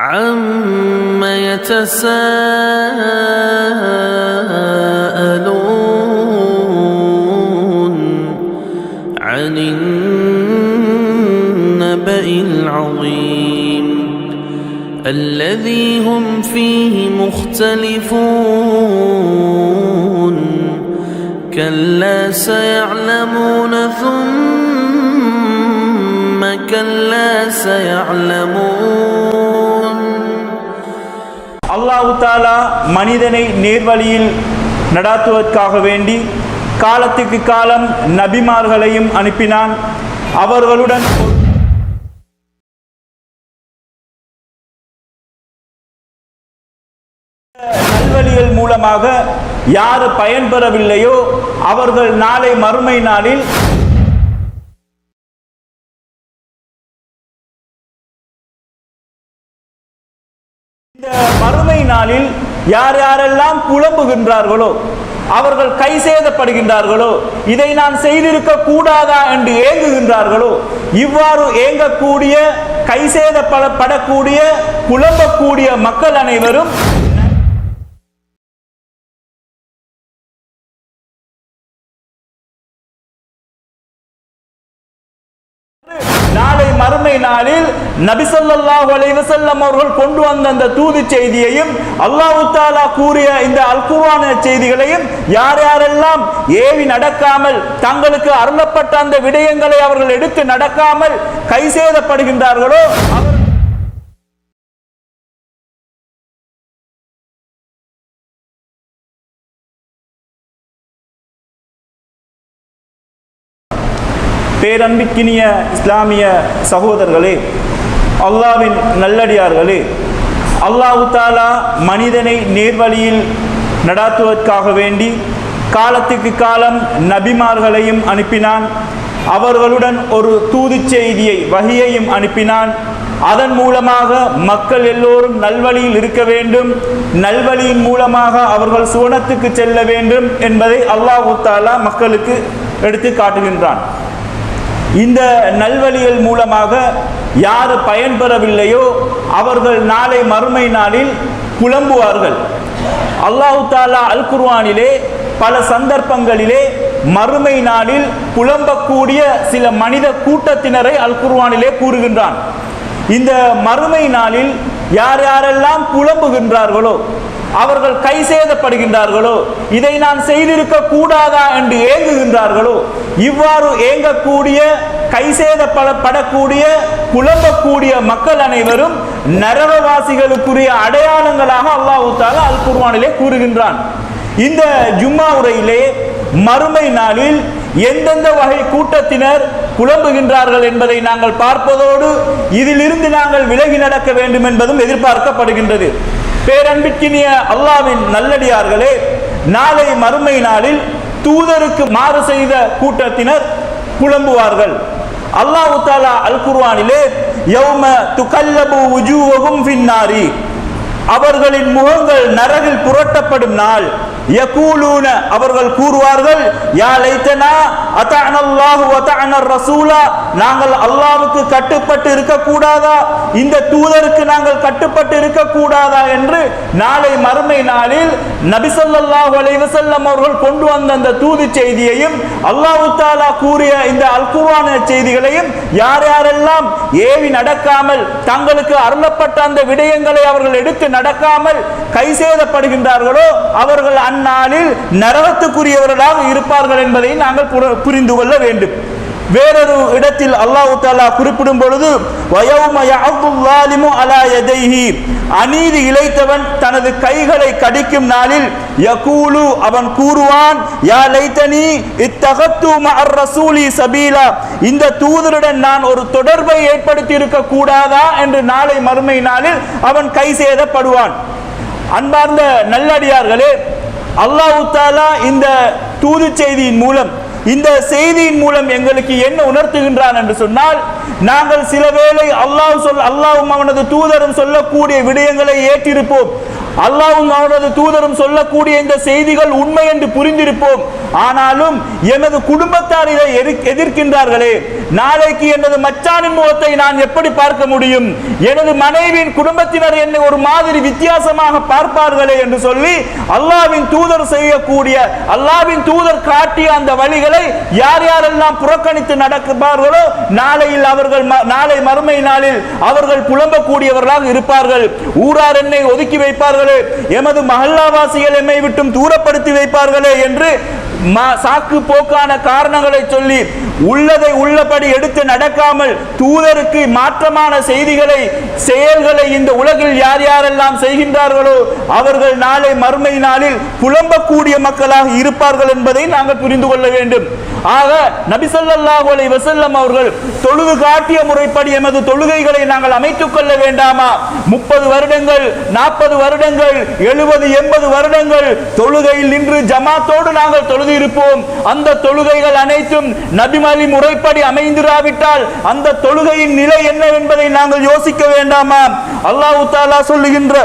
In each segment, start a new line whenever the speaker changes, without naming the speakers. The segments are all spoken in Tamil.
عَمَّ يَتَسَاءَلُونَ عَنِ النَّبَإِ الْعَظِيمِ الَّذِي هُمْ فِيهِ مُخْتَلِفُونَ كَلَّا سَيَعْلَمُونَ ثُمَّ كَلَّا سَيَعْلَمُونَ.
அல்லாஹ் தஆலா மனிதனை நேர்வழியில் நடாத்துவதற்காக வேண்டி காலத்துக்கு காலம் நபிமார்களையும் அனுப்பினான். அவர்களுடன் நல்வழிகள் மூலமாக யாரு பயன்பெறவில்லையோ அவர்கள் நாளை மறுமை நாளில் இந்த மறுமை நாளில் யார் யாரெல்லாம் புலம்புகின்றார்களோ அவர்கள் கை சேதப்படுகின்றார்களோ இதை நான் செய்திருக்க கூடாதா என்று ஏங்குகின்றார்களோ இவ்வாறு ஏங்கக்கூடிய கை சேதப்படக்கூடிய புலம்பக்கூடிய மக்கள் அனைவரும் நாளை மறுமை நாளில் நபி ஸல்லல்லாஹு அலைஹி வஸல்லம் அவர்கள் கொண்டு வந்த அந்த தூது செய்தியையும் அல்லாஹ் தஆலா கூறிய இந்த அல் குர்ஆன் செய்திகளையும் யார் யாரெல்லாம் ஏவி நடக்காமல் தங்களுக்கு அருளப்பட்ட அந்த விடயங்களை அவர்கள் எடுத்து நடக்காமல் கை சேதப்படுகின்றார்களோ பேரன்பிற்கினிய இஸ்லாமிய சகோதரர்களே, அல்லாஹ்வின் நல்லடியார்களே, அல்லாஹ் தஆலா மனிதனை நேர்வழியில் நடாத்துவதற்காக வேண்டி காலத்துக்கு காலம் நபிமார்களையும் அனுப்பினான். அவர்களுடன் ஒரு தூது செய்தியை வஹியையும் அனுப்பினான். அதன் மூலமாக மக்கள் எல்லோரும் நல்வழியில் இருக்க வேண்டும், நல்வழியின் மூலமாக அவர்கள் சுவனத்துக்கு செல்ல வேண்டும் என்பதை அல்லாஹ் தஆலா மக்களுக்கு எடுத்து காட்டுகின்றான். இந்த நல்வழிகள் மூலமாக யாரு பயன்பெறவில்லையோ அவர்கள் நாளை மறுமை நாளில் புலம்புவார்கள். அல்லாஹ் தஆலா அல் குர்ஆனிலே பல சந்தர்ப்பங்களிலே மறுமை நாளில் புலம்பக்கூடிய சில மனித கூட்டத்தினரை அல் குர்ஆனிலே கூறுகின்றான். இந்த மறுமை நாளில் யார் யாரெல்லாம் புலம்புகின்றார்களோ அவர்கள் கை சேதப்படுகின்றார்களோ இதை நான் செய்திருக்க கூடாதா என்று ஏங்குகின்றார்களோ இவ்வாறு ஏங்கக்கூடிய கை சேதப்படக்கூடிய புலம்பக்கூடிய மக்கள் அனைவரும் நரகவாசிகளுக்குரிய அடையாளங்களாக அல்லாஹ் தஆலா அல் குர்ஆனிலே கூறுகின்றான். இந்த ஜும்மா உரையிலே மறுமை நாளில் எந்தெந்த வகை கூட்டத்தினர் புலம்புகின்றார்கள் என்பதை நாங்கள் பார்ப்பதோடு இதிலிருந்து நாங்கள் விலகி நடக்க வேண்டும் என்பதும் எதிர்பார்க்கப்படுகின்றது. பேரன்பிற்கினிய அல்லாஹ்வின் நல்லடியார்களே, நாளை மறுமை நாளில் தூதருக்கு மாறு செய்த கூட்டத்தினர் புலம்புவார்கள். அல்லாஹ் தஆலா அல் குர்ஆனிலே யௌம துகல்லபு வுஜூஹும் ஃபின்னாரி, அவர்களின் முகங்கள் நரகில் புரட்டப்படும் நாள், யகூலூன அவர்கள் கூறுவார்கள், யா லைத்தனா அத்தஅனல்லாஹு வ தஅனர் ரசூலா, நாங்கள் அல்லாஹ்வுக்கு கட்டுப்பட்டு இருக்க கூடாதா, இந்த தூதருக்கு நாங்கள் கட்டுப்பட்டு இருக்க கூடாதா என்று நாளை மறுமை நாளில் நபி ஸல்லல்லாஹு அலைஹி வஸல்லம் அவர்கள் கொண்டு வந்த அந்த தூது செய்தியையும் அல்லாஹ் தஆலா கூறிய இந்த அல் குர்ஆன் செய்திகளையும் யார் யாரெல்லாம் ஏவி நடக்காமல் தங்களுக்கு அருளப்பட்ட அந்த விடயங்களை அவர்கள் எடுத்து நடக்காமல் கை சேதப்படுகின்றார்களோ அவர்கள் அந்நாளில் நரகத்துக்குரியவர்களாக இருப்பார்கள் என்பதை நாங்கள் புரிந்து கொள்ள வேண்டும். வேறொரு இடத்தில் அல்லாஹ் தஆலா குறிப்பிடும் பொழுது வயௌம யஅதுல் ஸாலிமு அலா யதைஹி, அநீதி இழைத்தவன் தனது கைகளை கடிக்கும் நாளில் யகூலு அவன் கூறுவான், யா லைத்தனி இத்தகத்து மஅர் ரசூலி சபீலா, இந்த தூதருடன் நான் ஒரு தொடர்பை ஏற்படுத்தி இருக்க கூடாதா என்று நாளை மறுமை நாளில் அவன் கை சேதப்படுவான். அன்பார்ந்த நல்லடியார்களே, அல்லாஹ் தஆலா இந்த தூது செய்தியின் மூலம் இந்த செய்தியின் மூலம் எங்களுக்கு என்ன உணர்த்துகின்றான் என்று சொன்னால், நாங்கள் சில வேளை அல்லாஹ்வும் அவனது தூதரும் சொல்லக்கூடிய விடயங்களை ஏற்றிருப்போம், அல்லாஹ்வும் அவனது தூதரும் சொல்லக்கூடிய இந்த செய்திகள் உண்மை என்று புரிந்திருப்போம். ஆனாலும் எமது குடும்பத்தார் இதை எதிர்க்கின்றார்களே, நாளைக்கு எனது மச்சானின் முகத்தை நான் எப்படி பார்க்க முடியும், எனது மனைவியின் குடும்பத்தினர் என்னை ஒரு மாதிரி வித்தியாசமாக பார்ப்பார்களே என்று சொல்லி அல்லாஹ்வின் தூதர் செய்யக்கூடிய, அல்லாஹ்வின் தூதர் காட்டிய அந்த வழிகளை யார் யாரெல்லாம் புறக்கணித்து நடக்கிறார்களோ நாளை மறுமை நாளில் அவர்கள் புலம்பக்கூடியவர்களாக இருப்பார்கள். ஊரார் என்னை ஒதுக்கி வைப்பார்களே, எமது மஹல்லாவாசிகள் எம்மை விட்டும் தூரப்படுத்தி வைப்பார்களே என்று சாக்கு போக்கான காரணங்களை சொல்லி உள்ளதை உள்ளபடி எடுத்து நடக்காமல் தூதருக்கு மாற்றமான செய்திகளை செயல்களை இந்த உலகில் யார் யாரெல்லாம் செய்கின்றார்களோ அவர்கள் நாளை மறுமை நாளில் புலம்பக்கூடிய மக்களாக இருப்பார்கள் என்பதை நாங்கள் புரிந்து கொள்ள வேண்டும். ஆக நபி ஸல்லல்லாஹு அலைஹி வஸல்லம் அவர்கள் தொழுது காட்டிய முறைப்படி எமது தொழுகைகளை நாங்கள் அமைத்துக் கொள்ள வேண்டாமா? 30 வருடங்கள் 40 வருடங்கள் 70 80 வருடங்கள் தொழுகையில் நின்று ஜமாத்தோடு நாங்கள் தொழுது இருப்போம். அந்த தொழுகைகள் அனைத்தும் நபிமொழி முறைப்படி அமைந்திராவிட்டால் அந்த தொழுகையின் நிலை என்ன என்பதை நாங்கள் யோசிக்க வேண்டாமா? அல்லாஹ் தஆலா சொல்லுகின்ற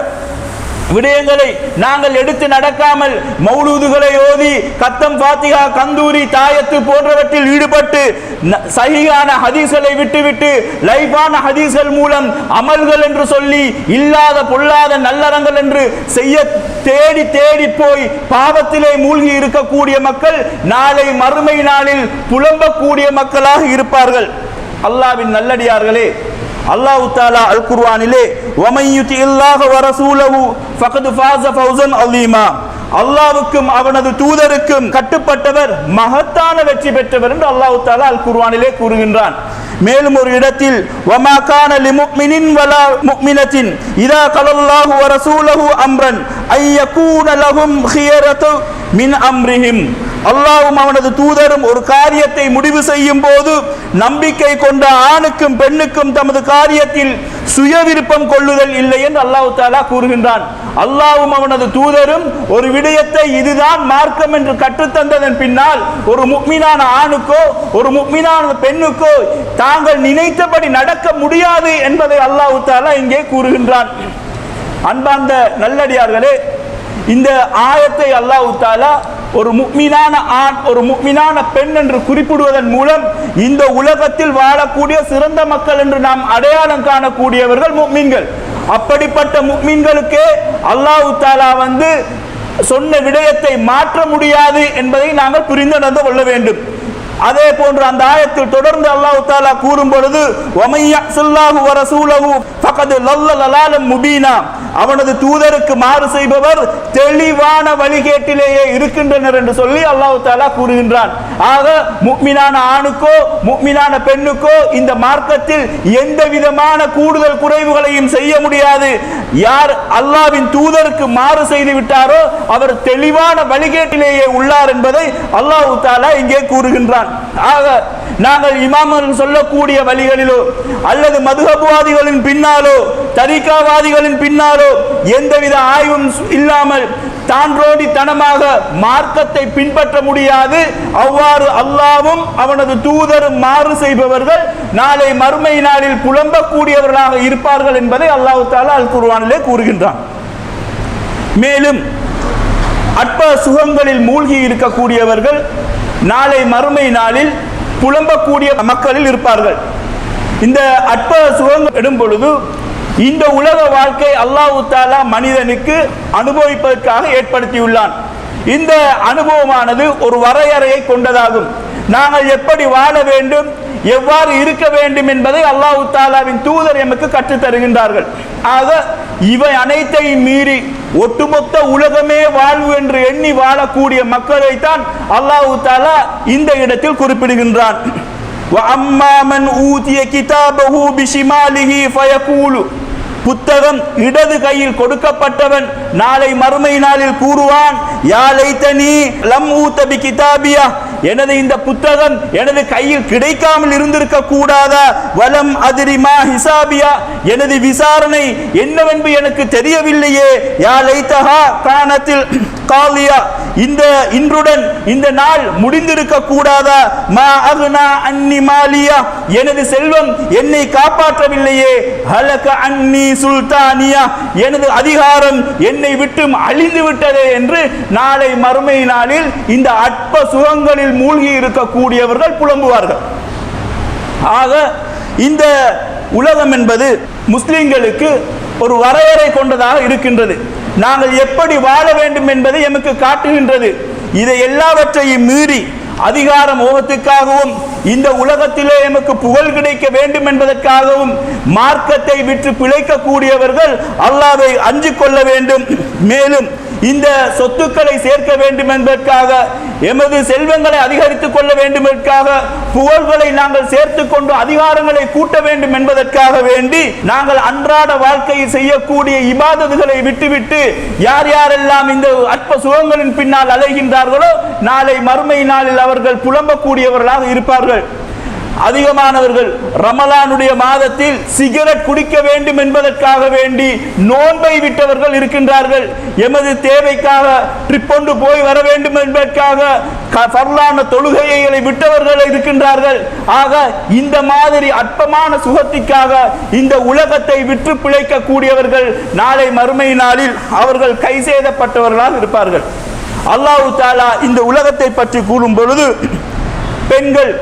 விடயங்களை நாங்கள் எடுத்து நடக்காமல் மௌலூதுகளை ஓதி கத்தம் ஃபாத்திஹா கந்தூரி தாயத்து போன்றவற்றில் ஈடுபட்டு சஹீஹான ஹதீஸ்களை விட்டுவிட்டு லைஃபான ஹதீஸ்கள் மூலம் அமல்கள் என்று சொல்லி இல்லாத பொல்லாத நல்லறங்கள் என்று செய்ய தேடி தேடி போய் பாவத்திலே மூழ்கி இருக்கக்கூடிய மக்கள் நாளை மறுமை நாளில் புலம்பக்கூடிய மக்களாக இருப்பார்கள். அல்லாஹ்வின் நல்லடியார்களே, அல்லாஹ் தஆலா அல் குர்ஆனிலே வமன் யுதில்லாஹ வ ரசூலஹு ஃபகத் ஃபாஸ ஃபௌஸன் அலீமா, அல்லாஹ்வுக்கும் அவனது தூதருக்கும் கட்டுப்பட்டவர் மகத்தான வெற்றி பெற்றவர் என்று அல்லாஹ் தஆலா அல் குர்ஆனிலே கூறுகின்றான். மேலும் ஒரு இடத்தில் வமா கான லிமுஃமினின் வலா முஃமினத்தின் இதா கலல்லாஹு வ ரசூலஹு அம்ரன் ஐயகூன லஹும் ஹியரத்து மின் அம்ரிஹிம், அல்லாஹ்வும் அவனது தூதரும் ஒரு காரியத்தை முடிவு செய்யும் போது நம்பிக்கை கொண்ட ஆணுக்கும் பெண்ணுக்கும் தமது காரியத்தில் சுய விருப்பம் கொள்ளுதல் இல்லை என்று அல்லாஹ் தஆலா கூறுகின்றான். அல்லாஹ்வும் அவனது தூதரும் ஒரு விடயத்தை இதுதான் மார்க்கம் என்று கற்றுத்தந்ததன் பின்னால் ஒரு முஃமினான ஆணுக்கோ ஒரு முஃமினான பெண்ணுக்கோ தாங்கள் நினைத்தபடி நடக்க முடியாது என்பதை அல்லாஹ் தஆலா இங்கே கூறுகின்றான். அன்பார்ந்த நல்லடியார்களே, இந்த ஆயத்தை அல்லாஹ் தஆலா ஒரு முஃமினான ஆண் ஒரு முஃமினான பெண் என்று குறிப்பிடுவதன் மூலம் இந்த உலகத்தில் வாழக்கூடிய சிறந்த மக்கள் என்று நாம் அடையாளம் காணக்கூடியவர்கள் முஃமின்கள். அப்படிப்பட்ட முஃமின்களுக்கு அல்லாஹ் தஆலா சொன்ன விடயத்தை மாற்ற முடியாது என்பதை நாங்கள் புரிந்து நடந்து கொள்ள வேண்டும். அதே போன்று அந்த ஆயத்தில் தொடர்ந்து அல்லாஹ் தஆலா கூறும் பொழுது வமையஸல்லாஹு வ ரசூலஹு ஃபகத் லல்ல லலாலம் முபீனா, அவனது தூதருக்கு மாறு செய்பவர் தெளிவான வழிகேட்டிலேயே இருக்கின்றனர் என்று சொல்லி அல்லாஹ் தஆலா கூறுகின்றான். ஆக முஃமினான ஆணுக்கோ முஃமினான பெண்ணுக்கோ இந்த மார்க்கத்தில் எந்த விதமான கூடுதல் குறைவுகளையும் செய்ய முடியாது. யார் அல்லாஹ்வின் தூதருக்கு மாறு செய்து விட்டாரோ அவர் தெளிவான வழிகேட்டிலேயே உள்ளார் என்பதை அல்லாஹ் தஆலா இங்கே கூறுகின்றான். ஆக நாங்கள் இமாம்கள் சொல்லக்கூடிய வழிகளிலோ அல்லது மதுஹப்வாதிகளின் பின்னாலோ தரீகாவாதிகளின் பின்னாலோ எந்தவித ஆய்வும் இல்லாமல் தான்றோடித்தனமாக மார்க்கத்தை பின்பற்ற முடியாது. அவ்வாறு அல்லாஹ்வும் அவனது தூதரும் மாறு செய்பவர்கள் நாளை மறுமை நாளில் புலம்பக்கூடியவர்களாக இருப்பார்கள் என்பதை அல்லாஹ் தஆலா அல் குர்ஆனிலே கூறுகின்றான். மேலும் அற்ப சுகங்களில் மூழ்கி இருக்கக்கூடியவர்கள் நாளை மறுமை நாளில் புலம்பக்கூடிய மக்களில் இருப்பார்கள். இந்த அற்ப சுகங்கள் எடும் பொழுது இந்த உலக வாழ்க்கை அல்லாஹ் தஆலா மனிதனுக்கு அனுபவிப்பதற்காக ஏற்படுத்தியுள்ளான். இந்த அனுபவமானது ஒரு வரையறையை கொண்டதாகும். நாங்கள் எப்படி வாழ வேண்டும் எவ்வாறு இருக்க வேண்டும் என்பதை அல்லாஹ் தஆலாவின் தூதர் எமக்கு கற்றுத் தருகின்றார்கள். ஆக இவை அனைத்தையும் மீறி ஒட்டுமொத்த உலகமே வாழ்வு என்று எண்ணி வாழக்கூடிய மக்களைத்தான் அல்லாஹ் தஆலா இந்த இடத்தில் குறிப்பிடுகின்றான். وَأَمَّا مَنْ أُوتِيَ كِتَابَهُ بِشِمَالِهِ فَيَقُولُ, புத்தகம் இடது கையில் கொடுக்கப்பட்டவன் நாளை மறுமை நாளில் கூறுவான், யா லைத்தனி லம் ஊத பி கிதாபியா, எனது இந்த புத்தகம் எனது கையில் கிடைக்காமல் இருந்திருக்க கூடாதா, வலம் அதிரிமா ஹிசாபியா, எனது விசாரணை என்னவென்று எனக்கு தெரியவில்லையே, யா லைத்தஹா கானத்தில் காலியா, இந்த இன்றுடன் இந்த நாள் முடிந்திருக்க கூடாதா, மா அக்னா அன்னி மாலியா, எனது செல்வம் என்னை காப்பாற்றவில்லையே, ஹலக அன்னி சுல்தானியா, எனது அதிகாரம் என்னை விட்டு அழிந்து விட்டதே என்று நாளை மறுமை நாளில் இந்த அற்ப சுகங்களில் மூழ்கி இருக்கக்கூடியவர்கள் புலம்புவார்கள். ஆக இந்த உலகம் என்பது முஸ்லிம்களுக்கு ஒரு வரையறை கொண்டதாக இருக்கின்றது. நாங்கள் எப்படி வாழ வேண்டும் என்பதை எமக்கு காட்டுகின்றது. இதை எல்லாவற்றையும் மீறி அதிகார மோகத்துக்காகவும் இந்த உலகத்திலே எமக்கு புகழ் கிடைக்க வேண்டும் என்பதற்காகவும் மார்க்கத்தை விற்று பிழைக்கக்கூடியவர்கள் அல்லாஹ்வை அஞ்சிக் கொள்ள வேண்டும். மேலும் இந்த சொத்துக்களை சேர்க்க வேண்டும் என்பதற்காக, எமது செல்வங்களை அதிகரித்துக் கொள்ள வேண்டும் என்பதற்காக, புகழ்களை நாங்கள் சேர்த்துக் கொண்டு அதிகாரங்களை கூட்ட வேண்டும் என்பதற்காக வேண்டி நாங்கள் அன்றாட வாழ்க்கையில் செய்யக்கூடிய இபாதத்துகளை விட்டுவிட்டு யார் யாரெல்லாம் இந்த அற்ப சுகங்களின் பின்னால் அலைகின்றார்களோ நாளை மறுமை நாளில் அவர்கள் புலம்பக்கூடியவர்களாக இருப்பார்கள். அதிகமானவர்கள் ரமலானுடைய மாதத்தில் சிகரெட் குடிக்க வேண்டும் என்பதற்காக வேண்டி நோன்பை விட்டவர்கள் இருக்கின்றார்கள். எமது தேவைக்காக ட்ரிப் கொண்டு போய் வர வேண்டும் என்பதற்காக ஃபர்லான தொழுகைகளை விட்டவர்கள் இருக்கின்றார்கள். ஆக இந்த மாதிரி அற்பமான சுகத்திற்காக இந்த உலகத்தை விற்று பிழைக்க கூடியவர்கள் நாளை மறுமை நாளில் அவர்கள் கை செய்தப்பட்டவர்களாக இருப்பார்கள். அல்லாஹ் தஆலா இந்த உலகத்தை பற்றி கூறும் பொழுது, பெண்கள்,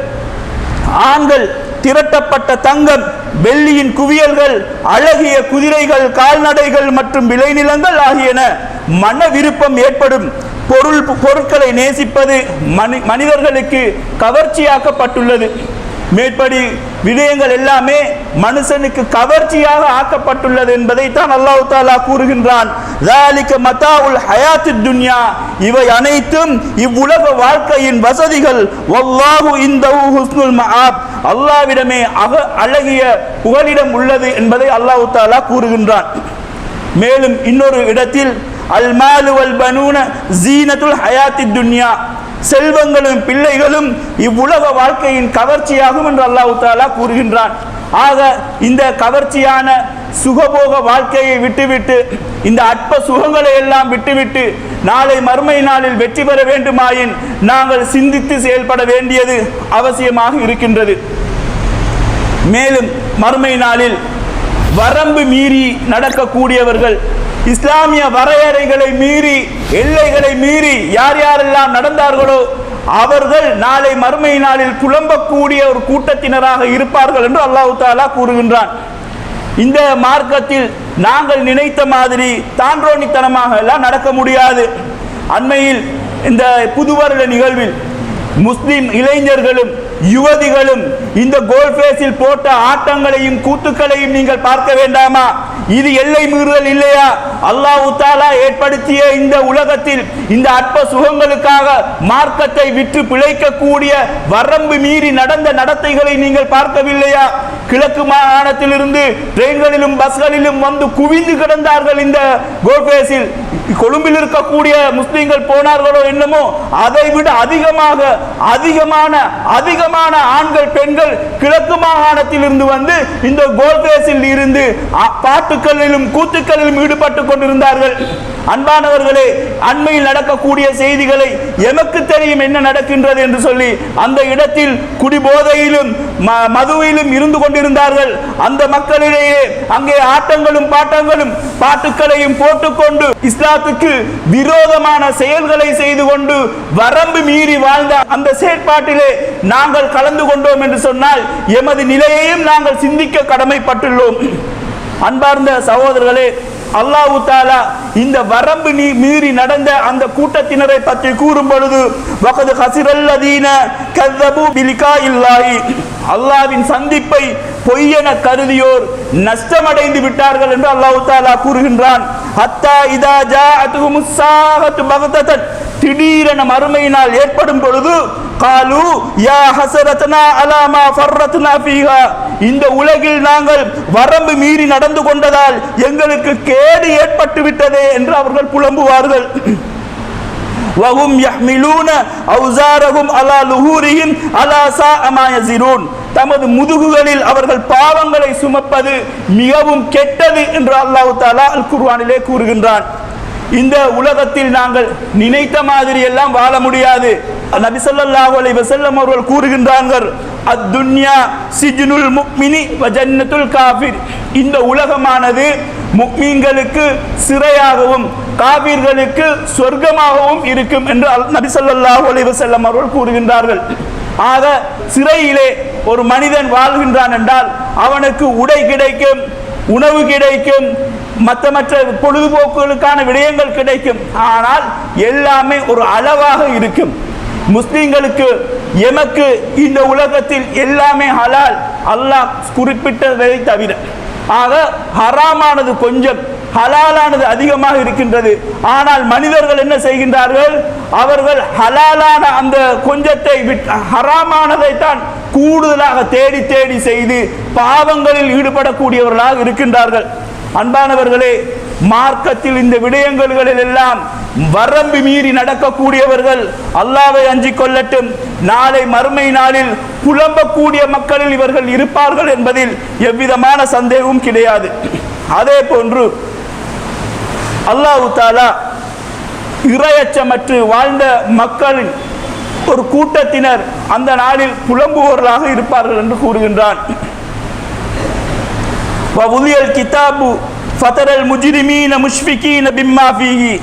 ஆண்கள், திரட்டப்பட்ட தங்கம், வெள்ளியின் குவியல்கள், அழகிய குதிரைகள், கால்நடைகள் மற்றும் விளைநிலங்கள் ஆகியன மன விருப்பம் ஏற்படும் பொருட்களை நேசிப்பது மனிதர்களுக்கு கவர்ச்சியாக்கப்பட்டுள்ளது. மேற்படி விடயங்கள் எல்லாமே மனுஷனுக்கு கவர்ச்சியாக ஆக்கப்பட்டுள்ளது என்பதை தான் அல்லாஹ் தஆலா கூறுகின்றான். ذَلِكَ مَتَاعُ الْحَيَاةِ الدُّنْيَا இவை அனைத்தும் இவ்வுலக வாழ்க்கையின் வசதிகள். வல்லாஹு இன்தஹு ஹுஸ்னுல் மஆப் அல்லாஹ்விடமே அழகிய புகலிடம் உள்ளது என்பதை அல்லாஹ் தஆலா கூறுகின்றான். மேலும் இன்னொரு இடத்தில் அல் மாலு வல் பனூன ஜீனத்துல் ஹயாத்தித் துன்யா செல்வங்களும் பிள்ளைகளும் இவ்வுலக வாழ்க்கையின் கவர்ச்சியாகும் என்று அல்லாஹ் தஆலா கூறுகின்றான். ஆக இந்த கவர்ச்சியான சுகபோக வாழ்க்கையை விட்டுவிட்டு, இந்த அற்ப சுகங்களை எல்லாம் விட்டுவிட்டு நாளை மறுமை நாளில் வெற்றி பெற வேண்டுமாயின் நாங்கள் சிந்தித்து செயல்பட வேண்டியது அவசியமாக இருக்கின்றது. மேலும் மறுமை நாளில் வரம்பு மீறி நடக்கக்கூடியவர்கள், இஸ்லாமிய வரையறைகளை மீறி, எல்லைகளை மீறி யார் யாரெல்லாம் நடந்தார்களோ அவர்கள் நாளை மறுமை நாளில் புலம்பக்கூடிய ஒரு கூட்டத்தினராக இருப்பார்கள் என்று அல்லாஹ் தஆலா கூறுகின்றான். இந்த மார்க்கத்தில் நாங்கள் நினைத்த மாதிரி தாண்டோனித்தனமாக எல்லாம் நடக்க முடியாது. அண்மையில் இந்த புதுவருட நிகழ்வில் முஸ்லிம் இளைஞர்களும் யுவதிகளும் இந்த கோல்ஃபேஸில் போட்ட ஆட்டங்களையும் கூத்துக்களையும் நீங்கள் பார்க்க வேண்டாமா? இது எல்லை மீறுதல் இல்லையா? அல்லாஹ் தஆலா ஏற்படுத்திய இந்த உலகத்தில் இந்த அற்ப சுகங்களுக்காக மார்க்கத்தை விற்று பிழைக்கக்கூடிய வரம்பு மீறி நடந்த நடத்தைகளை நீங்கள் பார்க்கவில்லையா? கிழக்கு மாகாணத்திலிருந்து ட்ரெயின்களிலும் பஸ்களிலும் வந்து குவிந்து கிடந்தார்கள் இந்த கோல்ஃபேஸில். கொழும்பில் இருக்கக்கூடிய முஸ்லிம்கள் போனார்களோ என்னமோ, அதை விட அதிகமான ஆண்கள், பெண்கள் கிழக்கு மாகாணத்தில் இருந்து வந்து இந்த கோல்ஃபேஸில் இருந்து பாட்டுக்களிலும் கூத்துக்களிலும் ஈடுபட்டு கொண்டிருந்தார்கள். அன்பானவர்களே, அண்மையில் நடக்கக்கூடிய செய்திகளை எமக்கு தெரியும் என்ன நடக்கின்றது என்று சொல்லி அந்த இடத்தில் குடிபோதையிலும் மதுவிலும் இருந்து கொண்டிருந்தார்கள். அந்த மக்களிடையே அங்கே ஆட்டங்களும் பாட்டங்களும் பாட்டுக்களையும் போட்டுக்கொண்டு இஸ்லாத்துக்கு விரோதமான செயல்களை செய்து கொண்டு வரம்பு மீறி வாழ்ந்த அந்த செயற்பாட்டிலே நாங்கள் கலந்து கொண்டோம் என்று சொன்னால் எமது நிலையையும் நாங்கள் சிந்திக்க கடமைப்பட்டுள்ளோம். அன்பார்ந்த சகோதரர்களே, அல்லாஹ் தஆலா இந்த வரம்பு மீறி நடந்த அந்த கூட்டத்தினரை பற்றி கூறும் பொழுது, வகது ஹஸிரல்லதீன கஸபு பிலிகாஇல்லாஹி அல்லாஹ்வின் சந்திப்பை பொய்யென கருதியோர் நஷ்டமடைந்து விட்டார்கள் என்று அல்லாஹ் தஆலா கூறுகின்றான். ஹத்தா இதா ஜாஅத்துஹுமுஸ் ஸாஅத்து பக்ததன் திடீரென மறுமையினால் ஏற்படும் பொழுது காலு யா ஹஸரத்னா அலா மா ஃபர்ரத்னா ஃபீஹா இந்த உலகில் நாங்கள் வரம்பு மீறி நடந்து கொண்டதால் எங்களுக்கு கேடு ஏற்பட்டு விட்டதே என்று அவர்கள் புலம்புவார்கள். வஹும் யஹ்மிலூன அவ்ஸாரஹும் அலா லுஹூரிஹிம் அலா ஸாஅ மா யஸிரூன் தமது முதுகுகளில் அவர்கள் பாவங்களை சுமப்பது மிகவும் கெட்டது என்று அல்லாஹ் தஆலா அல் குர்ஆனிலே கூறுகின்றான். இந்த உலகத்தில் நாங்கள் நினைத்த மாதிரி எல்லாம் வாழ முடியாது. நபி ஸல்லல்லாஹு அலைஹி வஸல்லம் அவர்கள் கூறுகின்றார்கள், அத்துன்யா சிஜ்னுல் முஃமினி வ ஜன்னத்துல் காஃபிர் இந்த உலகமானது முஃமின்களுக்கு சிறையாகவும் காஃபிர்களுக்கு சொர்க்கமாகவும் இருக்கும் என்று நபி ஸல்லல்லாஹு அலைஹி வஸல்லம் அவர்கள் கூறுகின்றார்கள். ஆக சிறையிலே ஒரு மனிதன் வாழ்கின்றான் என்றால் அவனுக்கு உடை கிடைக்கும், உணவு கிடைக்கும், மற்ற பொழுதுபோக்குகளுக்கான விடயங்கள் கிடைக்கும். ஆனால் எல்லாமே ஒரு அளவாக இருக்கும். முஸ்லிம்களுக்கு எமக்கு இந்த உலகத்தில் எல்லாமே ஹலால், அல்லாஹ் குறிப்பிட்டதை தவிர. ஆக ஹராமானது கொஞ்சம், ஹலாலானது அதிகமாக இருக்கின்றது. ஆனால் மனிதர்கள் என்ன செய்கின்றார்கள்? அவர்கள் ஹலாலான அந்த கொஞ்சத்தை ஹராமானதை தான் கூடுதலாக தேடி தேடி செய்து பாவங்களில் ஈடுபடக்கூடியவர்களாக இருக்கின்றார்கள். அன்பானவர்களே, மார்க்கத்தில் இந்த விடயங்களில் எல்லாம் வரம்பு மீறி நடக்கக்கூடியவர்கள் அல்லாஹ்வை அஞ்சிக் கொள்ளட்டும். நாளை மறுமை நாளில் புலம்பக்கூடிய மக்களில் இவர்கள் இருப்பார்கள் என்பதில் எவ்விதமான சந்தேகமும் கிடையாது. அதே போன்று அல்லாஹ் தஆலா இறையச்சமற்று வாழ்ந்த மக்களின் ஒரு கூட்டத்தினர் அந்த நாளில் புலம்புவோர்களாக இருப்பார்கள் என்று கூறுகின்றான். வவுலியல் கிதாபு ஃபதரல் முஜ்ரிமீன முஷ்ஃபிகீன பிம்மா ஃபீஹி,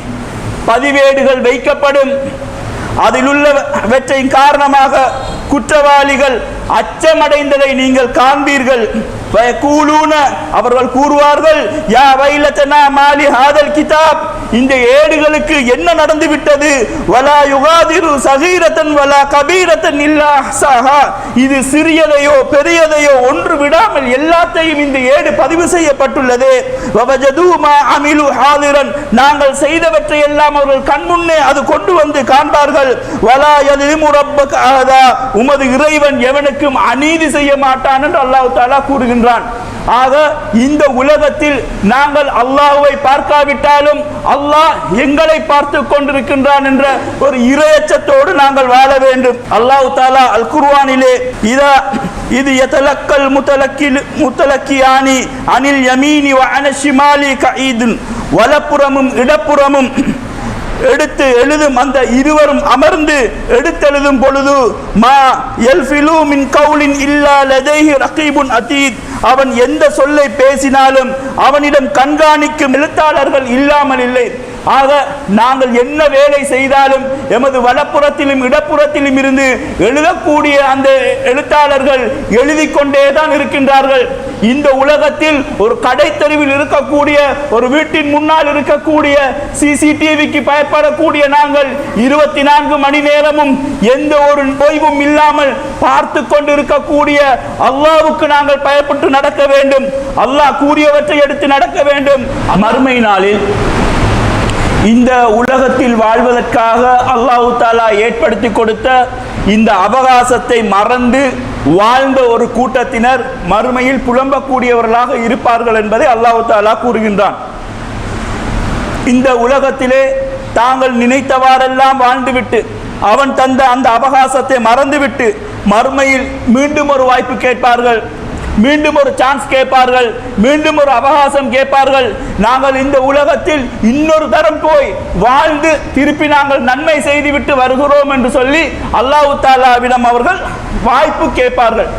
பதிவேடுகள் வைக்கப்படும், அதிலுள்ளவற்றின் காரணமாக குற்றவாளிகள் அச்சமடைந்ததை நீங்கள் காண்பீர்கள். அவர்கள் கூறுவார்கள், யா வைலத்தனா மாலி ஹாதல் கிதாப், இந்த ஏடுகளுக்கு என்ன நடந்து விட்டது? வலா யுகாதிரு சகீரத்தன் வலா கபீரத்தன் இல்லா அஹ்சாஹா, இது சிறியதையோ பெரியதையோ ஒன்று விடாமல் எல்லாத்தையும் இந்த ஏடு பதிவு செய்யப்பட்டுள்ளது. வவஜது மா அமிலு ஹாதிரன், நாங்கள் செய்தவற்றை எல்லாம் அவர்கள் கண்முன்னே அது கொண்டு வந்து காண்பார்கள். வலா யலிமு ரப்பக அஹதா, உமது இறைவன் எவனுக்கும் அநீதி செய்ய மாட்டான் என்று அல்லாஹ் தஆலா கூறுகின்றான். ஆக இந்த உலகத்தில் நாங்கள் அல்லாஹ்வை பார்க்காவிட்டாலும் அல்லாஹ் எங்களை பார்த்து கொண்டிருக்கின்றான் என்ற ஒரு இறையச்சத்தோடு நாங்கள் வாழ வேண்டும். அல்லாஹ் தஆலா அல் குர்ஆனிலே இது யதலக்கல் முத்தலக்கியானி அனில் யமீனி வ அன ஷிமாலி கஈதுன், வலப்புறமும் இடப்புறமும் எடுத்து எழுதும் அந்த இருவரும் அமர்ந்து எடுத்தெழுதும் பொழுது மா யல்ஃபிலு மின் கௌலின் இல்லா லதைஹி ரகீபுன் அதீத், அவன் எந்த சொல்லை பேசினாலும் அவனிடம் கண்காணிக்கும் எழுத்தாளர்கள் இல்லாமல் இல்லை. ஆக நாங்கள் என்ன வேலை செய்தாலும் எமது வலப்புறத்திலும் இடப்புறத்திலும் இருந்து எழுதக்கூடிய அந்த எழுத்தாளர்கள் எழுதி கொண்டேதான் இருக்கின்றார்கள். இந்த உலகத்தில் ஒரு கடை தெருவில் இருக்கக்கூடிய, ஒரு வீட்டின் முன்னால் இருக்கக்கூடிய சிசிடிவிக்கு பயப்படக்கூடிய நாங்கள் 24 மணி நேரமும் எந்த ஒரு ஓய்வும் இல்லாமல் பார்த்து கொண்டு இருக்கக்கூடிய அல்லாஹ்வுக்கு நாங்கள் பயப்பட்டு நடக்க வேண்டும். அல்லாஹ் கூறியவற்றை எடுத்து நடக்க வேண்டும். மறுமை நாளில் இந்த உலகத்தில் வாழ்வதற்காக அல்லாஹ் தஆலா ஏற்படுத்தி கொடுத்த இந்த அவகாசத்தை மறந்து வாழ்ந்த ஒரு கூட்டத்தினர் மறுமையில் புலம்பக்கூடியவர்களாக இருப்பார்கள் என்பதை அல்லாஹ் தஆலா கூறுகின்றான். இந்த உலகத்திலே தாங்கள் நினைத்தவாறெல்லாம் வாழ்ந்துவிட்டு அவன் தந்த அந்த அவகாசத்தை மறந்துவிட்டு மறுமையில் மீண்டும் ஒரு வாய்ப்பு கேட்பார்கள், மீண்டும் ஒரு சான்ஸ் கேட்பார்கள், மீண்டும் ஒரு அவகாசம் கேட்பார்கள். நாங்கள் இந்த உலகத்தில் இன்னொரு தரம் போய் வாழ்ந்து திருப்பி நாங்கள் நன்மை செய்துவிட்டு வருகிறோம் என்று சொல்லி அல்லாஹ் தஆலாவிடம் அவர்கள் வாய்ப்பு கேட்பார்கள்.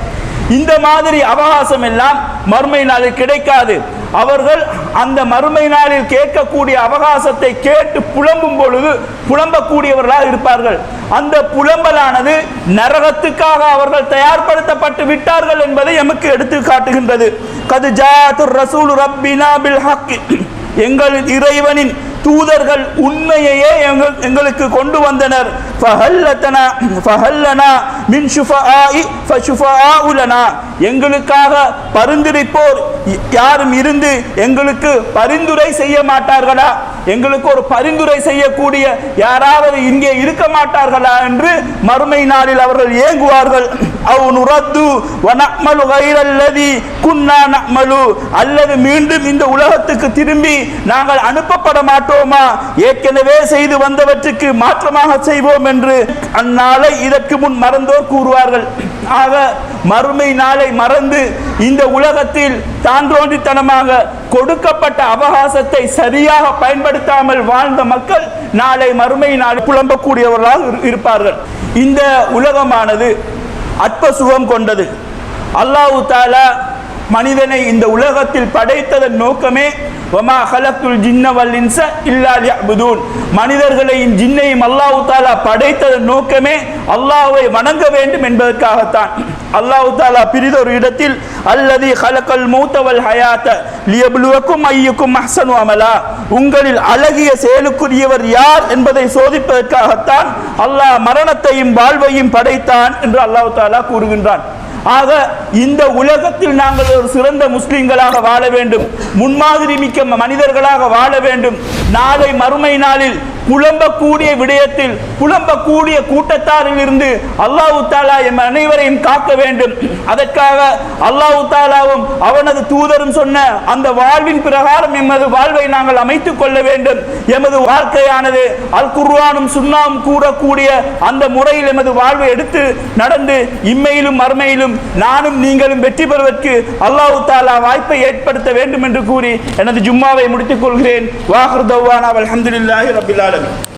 இந்த மாதிரி அவகாசம் எல்லாம் மறுமை நாளில் கிடைக்காது. அவர்கள் அந்த மறுமை நாளில் கேட்கக்கூடிய அவகாசத்தை கேட்டு புலம்பும் பொழுது புலம்பக்கூடியவர்களாக இருப்பார்கள். அந்த புலம்பலானது நரகத்துக்காக அவர்கள் தயார்படுத்தப்பட்டு விட்டார்கள் என்பதை எமக்கு எடுத்து காட்டுகின்றது. கது ஜாஅத்துர் ரசூலு ரப்பினா பில் ஹக், எங்கள் இறைவனின் தூதர்கள் உண்மையையே எங்களுக்கு கொண்டு வந்தனர். ஃபஹல்லனா மின் ஷுஃபஆஇ ஃபஷுஃபஆஉ லனா, எங்களுக்காக பரிந்துரைப்போர் யாரும் இருந்து எங்களுக்கு பரிந்துரை செய்ய மாட்டார்களா? எங்களுக்கு ஒரு பரிந்துரை செய்யக்கூடிய யாராவது இங்கே இருக்க மாட்டார்களா என்று மறுமை நாளில் அவர்கள் ஏங்குவார்கள். அவ் நுரத்து வ நஅமலு கைரல்லதி குன்னா நஅமலு, அல்லது மீண்டும் இந்த உலகத்துக்கு திரும்பி நாங்கள் அனுப்பப்பட மாட்டோமா, ஏற்கனவே செய்து வந்தவற்றுக்கு மாற்றமாக செய்வோம் என்று அந்நாளை இதற்கு முன் மறந்தோர் கூறுவார்கள். ஆக மறுமை நாளை மறந்து இந்த உலகத்தில் தான்றோண்டித்தனமாக கொடுக்கப்பட்ட அவகாசத்தை சரியாக பயன்படுத்தாமல் வாழ்ந்த மக்கள் நாளை மறுமை நாள் புலம்பக்கூடியவர்களாக இருப்பார்கள். இந்த உலகமானது அற்ப சுகம் கொண்டது. அல்லாஹ் தஆலா மனிதனை இந்த உலகத்தில் படைத்ததன் நோக்கமே வமா ஹலத்துல் ஜின்ன வல் இன்ஸ இல்லா லியஅ்புதூன், மனிதர்களையும் ஜின்னையும் அல்லாஹ் தஆலா படைத்ததன் நோக்கமே அல்லாஹ்வை வணங்க வேண்டும் என்பதற்காகத்தான். அல்லாஹ் தஆலா பிரிதொரு இடத்தில் அல்லதி ஹலகல் மௌத வல் ஹயாத லியப்லுவக்கும் அய்யுக்கும் அஹ்ஸனு அமலா, உங்களில் அழகிய செயலுக்குரியவர் யார் என்பதை சோதிப்பதற்காகத்தான் அல்லாஹ் மரணத்தையும் வாழ்வையும் படைத்தான் என்று அல்லாஹ் தஆலா கூறுகின்றான். ஆக இந்த உலகத்தில் நாங்கள் ஒரு சிறந்த முஸ்லிம்களாக வாழ வேண்டும், முன்மாதிரி மிக்க மனிதர்களாக வாழ வேண்டும். நாளை மறுமை நாளில் புலம்பக்கூடிய விடயத்தில் புலம்பக்கூடிய கூட்டத்தாரில் இருந்து அல்லாஹ் தஆலா எம் அனைவரையும் காக்க வேண்டும். அதற்காக அல்லாஹ் தஆலாவும் அவனது தூதரும் சொன்ன அந்த வாழ்வின் பிரகாரம் எமது வாழ்வை நாங்கள் அமைத்துக் கொள்ள வேண்டும். எமது வாழ்க்கையானது அல் குர்ஆனும் சுன்னாவும் கூறக்கூடிய அந்த முறையில் எமது வாழ்வை எடுத்து நடந்து இம்மையிலும் மறுமையிலும் நானும் நீங்களும் வெற்றி பெறுவதற்கு அல்லாஹ் தஆலா வாய்ப்பை ஏற்படுத்த வேண்டும் என்று கூறி எனது ஜும்மாவை முடித்துக் கொள்கிறேன். வாஹிர் தவ்வானா அல்ஹம்துலில்லாஹி ரப்பில் ஆலமீன்.